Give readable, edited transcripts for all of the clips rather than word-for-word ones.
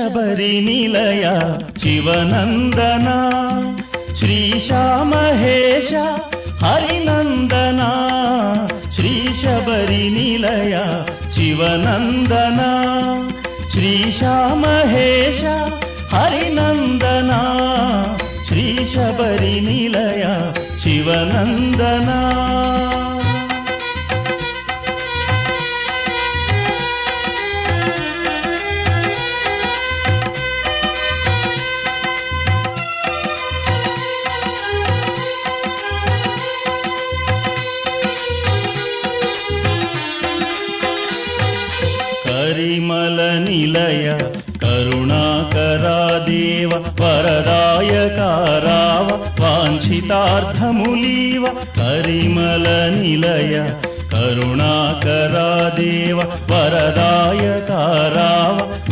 ಶಬರಿ ನಿಲಯ ಶಿವನಂದನ ಶ್ರೀಶ ಮಹೇಶ ಹರಿನಂದನ ಶ್ರೀ ಶಬರಿ ನಿಲಯ ಶಿವನಂದನ ಶ್ರೀಶ ಮಹೇಶ ಹರಿನಂದನ ಶ್ರೀ ಶಬರಿ ನಿಲಯ ಶಿವನಂದನ ಕರಿಮಲ ನಿಲಯ ಕರುಣಾಕರಾ ದೇವ ವರದಾಯಕಾರಾವ ವಾಂಛಿತಾರ್ಥಮುಲೀವ ಕರಿಮಲ ನಿಲಯ ಕರುಣಾಕರಾ ದೇವ ವರದಾಯಕಾರಾವ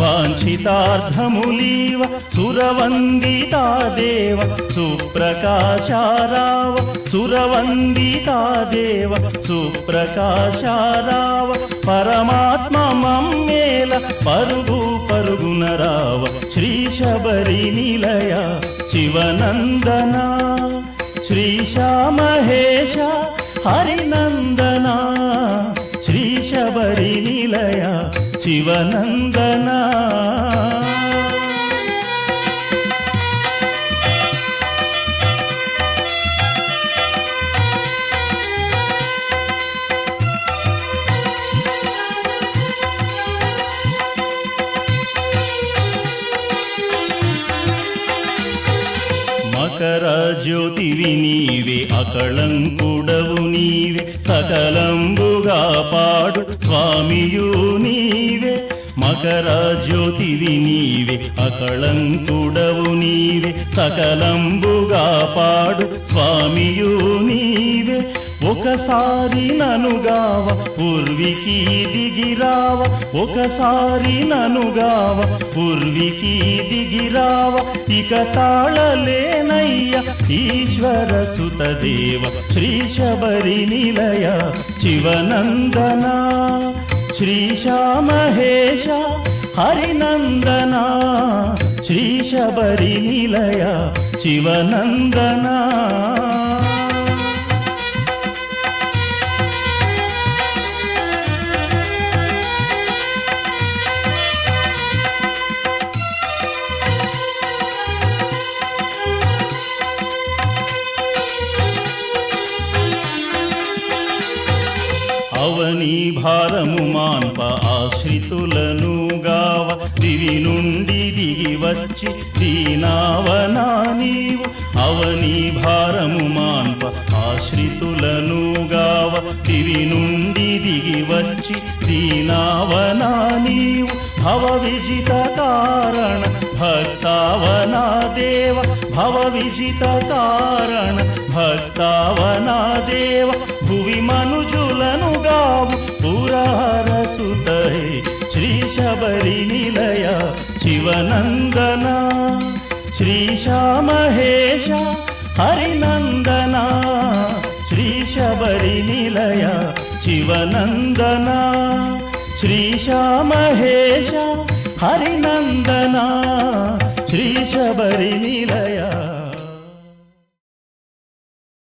ವಾಂಛಿತಾರ್ಥಮುಲೀವ ಸುರವಂದಿತಾ ದೇವ ಸುಪ್ರಕಾಶಾರಾವ ಸುರವಂದಿತಾ ದೇವ ಸುಪ್ರಕಾಶಾರಾವ ಪರಮಾತ್ಮ ಮಮ್ಮೇಲ ಪರುಗು ಪರುಗುನರಾವ ಶ್ರೀ ಶಬರಿ ನಿಲಯ ಶಿವನಂದನ ಶ್ರೀಶ ಮಹೇಶ ಹರಿನಂದನ ಶ್ರೀ ಶಬರಿ ನಿಲಯ ಶಿವನಂದನ మకర జ్యోతివి నీవే అకళంకుడవు నీవే సకలంబుగా పాడు స్వామియు నీవే మకర జ్యోతివి నీవే అకళంకుడవు నీవే సకలంబుగా పాడు స్వామియు నీవే ఒకసారి ననుగావ పూర్వికి దిగిరావ ఒకసారి ననుగావ పూర్వికి దిగిరావ ఇక తాళలేనయ్య ఈశ్వర సుతదేవ శ్రీ శబరి నిలయ శివనందన శ్రీశ మహేశ హరినందన శ్రీ శబరి నిలయ శివనందన అవని భారము మాన్ప ఆశ్రితులను గావ దివి నుండి దిగి వచ్చి దీనావనా నీవు అవని భారము మాన్ప ఆశ్రితులను గావ దివి నుండి దిగి వచ్చి దీనావనా నీవు భవ విజిత కారణ భక్తావనా దేవ భవ విజిత కారణ భక్తావనా దేవ భువి మనుజులను గావు పురహర సుతహే శ్రీ శబరి నిలయ శివనందన శ్రీశ మహేశ హరినందన శ్రీ శబరి నిలయ శివనందన శ్రీశ మహేశ హరినందన శ్రీ శబరి నిలయ